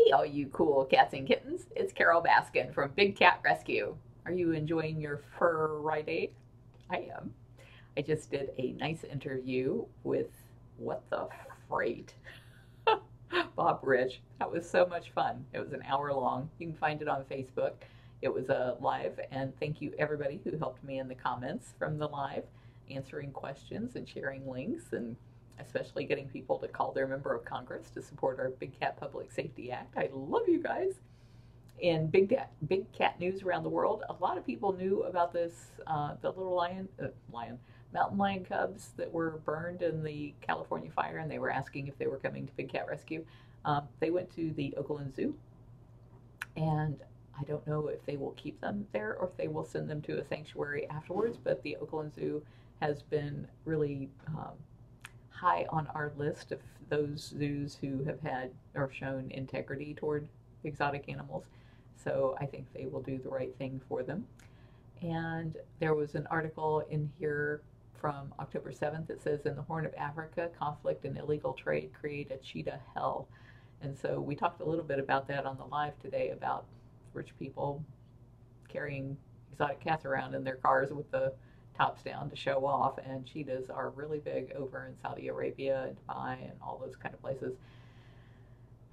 Hey, all you cool cats and kittens. It's Carole Baskin from Big Cat Rescue. Are you enjoying your fur Friday? I am. I just did a nice interview with What the Freight, Bob Rich. That was so much fun. It was an hour long. You can find it on Facebook. It was a live, and thank you everybody who helped me in the comments from the live, answering questions and sharing links, and especially getting people to call their member of Congress to support our Big Cat Public Safety Act. I love you guys. In big cat news around the world, a lot of people knew about this, the little mountain lion cubs that were burned in the California fire, and they were asking if they were coming to Big Cat Rescue. They went to the Oakland Zoo, and I don't know if they will keep them there or if they will send them to a sanctuary afterwards, but the Oakland Zoo has been really high on our list of those zoos who have had or shown integrity toward exotic animals. So I think they will do the right thing for them. And there was an article in here from October 7th that says in the Horn of Africa, conflict and illegal trade create a cheetah hell. And so we talked a little bit about that on the live today about rich people carrying exotic cats around in their cars with the tops down to show off, and cheetahs are really big over in Saudi Arabia and Dubai and all those kind of places.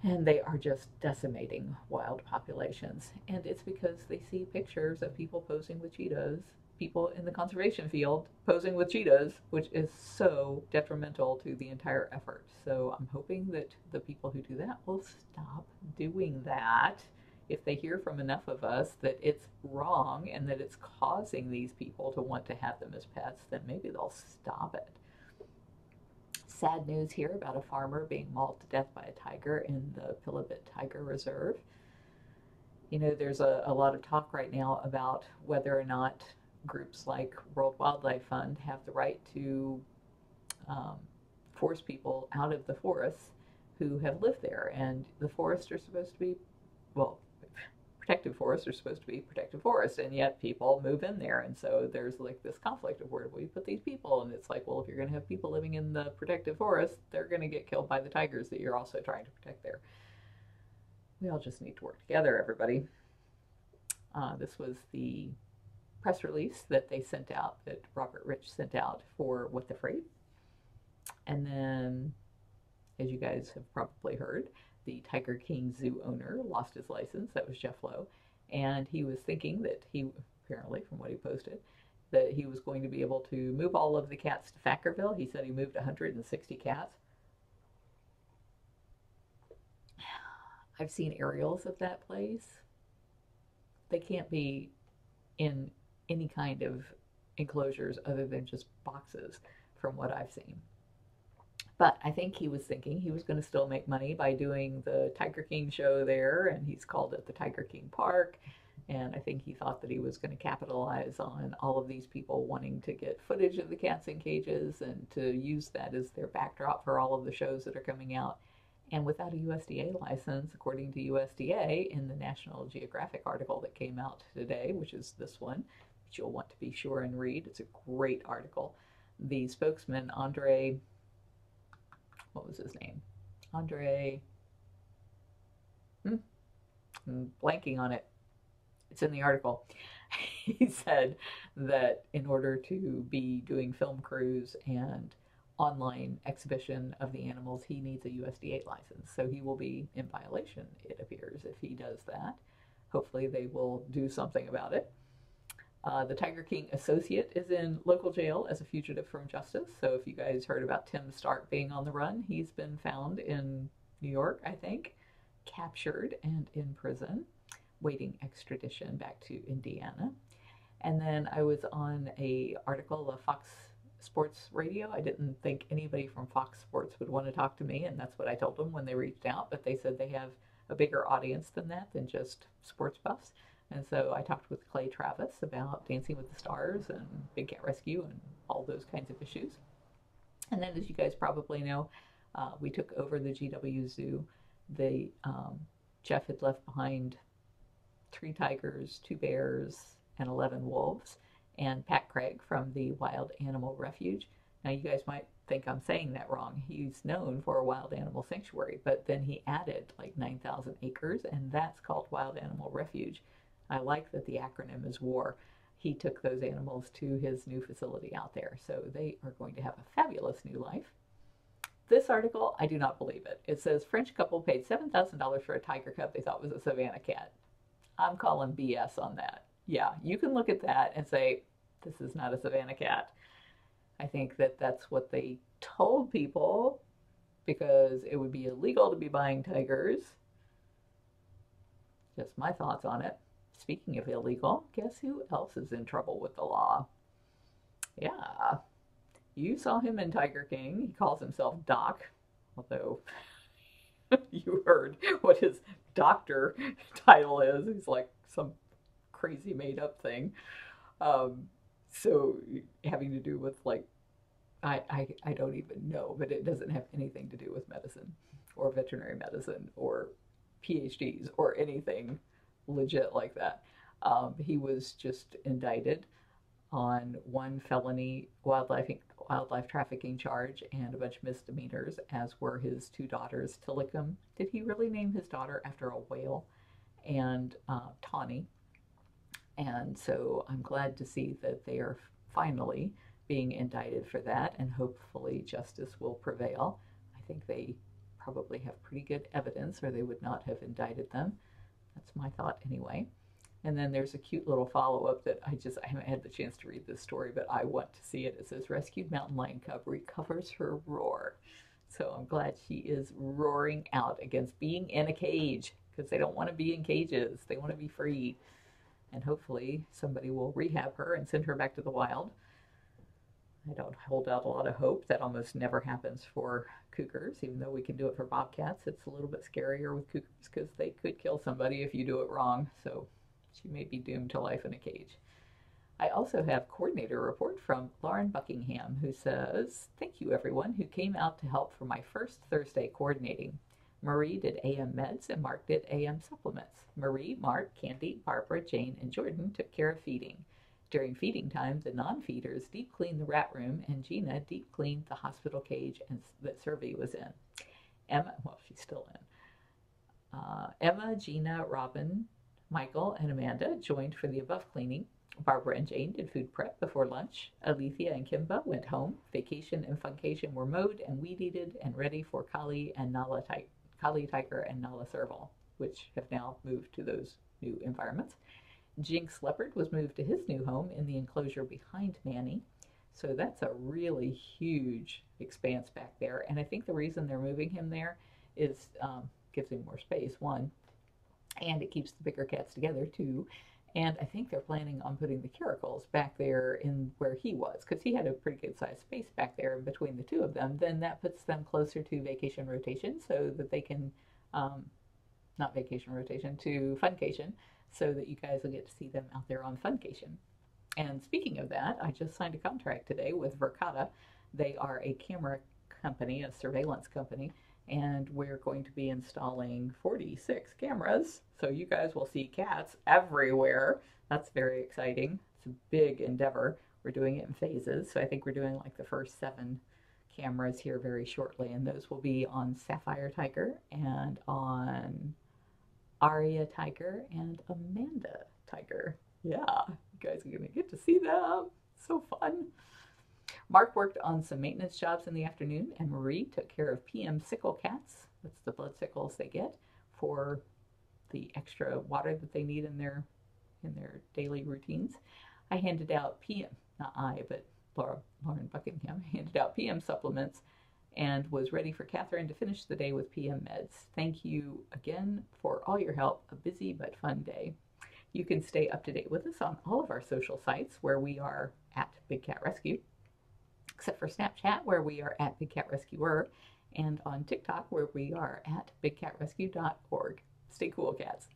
And they are just decimating wild populations. And it's because they see pictures of people posing with cheetahs, people in the conservation field posing with cheetahs, which is so detrimental to the entire effort. So I'm hoping that the people who do that will stop doing that. If they hear from enough of us that it's wrong and that it's causing these people to want to have them as pets, then maybe they'll stop it. Sad news here about a farmer being mauled to death by a tiger in the Pilibhit Tiger Reserve. You know, there's a lot of talk right now about whether or not groups like World Wildlife Fund have the right to force people out of the forests who have lived there. And the forests are supposed to be, well, protected forests are supposed to be protected forests, and yet people move in there, and so there's like this conflict of where do we put these people, and it's like, well, if you're going to have people living in the protected forest, they're going to get killed by the tigers that you're also trying to protect there. We all just need to work together, everybody. This was the press release that they sent out, that Robert Rich sent out for What the Freight. And then, as you guys have probably heard, the Tiger King zoo owner lost his license. That was Jeff Lowe. And he was thinking that he, apparently from what he posted, that he was going to be able to move all of the cats to Fackerville. He said he moved 160 cats. I've seen aerials of that place. They can't be in any kind of enclosures other than just boxes from what I've seen. But I think he was thinking he was going to still make money by doing the Tiger King show there, and he's called it the Tiger King Park. And I think he thought that he was going to capitalize on all of these people wanting to get footage of the cats in cages and to use that as their backdrop for all of the shows that are coming out. And without a USDA license, according to USDA, in the National Geographic article that came out today, which is this one, which you'll want to be sure and read, it's a great article. The spokesman, Andre, what was his name? Andre, I'm blanking on it. It's in the article. He said that in order to be doing film crews and online exhibition of the animals, he needs a USDA license. So he will be in violation, it appears, if he does that. Hopefully they will do something about it. The Tiger King associate is in local jail as a fugitive from justice. So if you guys heard about Tim Stark being on the run, he's been found in New York, I think, captured and in prison, waiting extradition back to Indiana. And then I was on a article of Fox Sports Radio. I didn't think anybody from Fox Sports would want to talk to me, and that's what I told them when they reached out. But they said they have a bigger audience than that, than just sports buffs. And so I talked with Clay Travis about Dancing with the Stars and Big Cat Rescue and all those kinds of issues. And then, as you guys probably know, we took over the GW Zoo. Jeff had left behind 3 tigers, 2 bears, and 11 wolves, and Pat Craig from the Wild Animal Refuge. Now, you guys might think I'm saying that wrong. He's known for a wild animal sanctuary, but then he added like 9,000 acres, and that's called Wild Animal Refuge. I like that the acronym is WAR. He took those animals to his new facility out there, so they are going to have a fabulous new life. This article, I do not believe it. It says French couple paid $7,000 for a tiger cub they thought was a Savannah cat. I'm calling BS on that. Yeah, you can look at that and say, this is not a Savannah cat. I think that that's what they told people because it would be illegal to be buying tigers. Just my thoughts on it. Speaking of illegal, guess who else is in trouble with the law? Yeah, you saw him in Tiger King. He calls himself Doc, although you heard what his doctor title is. He's like some crazy made up thing. So having to do with like, I don't even know, but it doesn't have anything to do with medicine or veterinary medicine or PhDs or anything legit like that. He was just indicted on one felony wildlife trafficking charge and a bunch of misdemeanors, as were his two daughters, Tilikum. Did he really name his daughter after a whale? And Tawny. And so I'm glad to see that they are finally being indicted for that, and hopefully justice will prevail. I think they probably have pretty good evidence, or they would not have indicted them. That's my thought anyway. And then there's a cute little follow-up that I haven't had the chance to read this story, but I want to see it. It says, rescued mountain lion cub recovers her roar. So I'm glad she is roaring out against being in a cage, because they don't want to be in cages. They want to be free. And hopefully somebody will rehab her and send her back to the wild. I don't hold out a lot of hope. That almost never happens for cougars, even though we can do it for bobcats. It's a little bit scarier with cougars because they could kill somebody if you do it wrong. So she may be doomed to life in a cage. I also have coordinator report from Lauren Buckingham, who says, thank you everyone who came out to help for my first Thursday coordinating. Marie did AM meds and Mark did AM supplements. Marie, Mark, Candy, Barbara, Jane, and Jordan took care of feeding. During feeding time, the non-feeders deep cleaned the rat room, and Gina deep cleaned the hospital cage that Survey was in. Emma, well, she's still in. Emma, Gina, Robin, Michael, and Amanda joined for the above cleaning. Barbara and Jane did food prep before lunch. Alethea and Kimba went home. Vacation and Funcation were mowed and weed-eated and ready for Kali Tiger and Nala Serval, which have now moved to those new environments. Jinx Leopard was moved to his new home in the enclosure behind Manny. So that's a really huge expanse back there. And I think the reason they're moving him there is gives him more space, one, and it keeps the bigger cats together, two. And I think they're planning on putting the Caracals back there in where he was, because he had a pretty good sized space back there in between the two of them. Then that puts them closer to vacation rotation so that they can, not vacation rotation, to Funcation, so that you guys will get to see them out there on Funcation. And speaking of that, I just signed a contract today with Verkada. They are a camera company, a surveillance company, and we're going to be installing 46 cameras. So you guys will see cats everywhere. That's very exciting. It's a big endeavor. We're doing it in phases. So I think we're doing like the first 7 cameras here very shortly, and those will be on Sapphire Tiger and on Aria Tiger and Amanda Tiger. Yeah, you guys are gonna get to see them. So fun. Mark worked on some maintenance jobs in the afternoon, and Marie took care of PM sickle cats. That's the blood sickles they get for the extra water that they need in their daily routines. I handed out PM, not I, but Lauren Buckingham handed out PM supplements and was ready for Catherine to finish the day with PM meds. Thank you again for all your help. A busy but fun day. You can stay up to date with us on all of our social sites where we are at Big Cat Rescue, except for Snapchat where we are at Big Cat Rescuer, and on TikTok where we are at bigcatrescue.org. Stay cool, cats.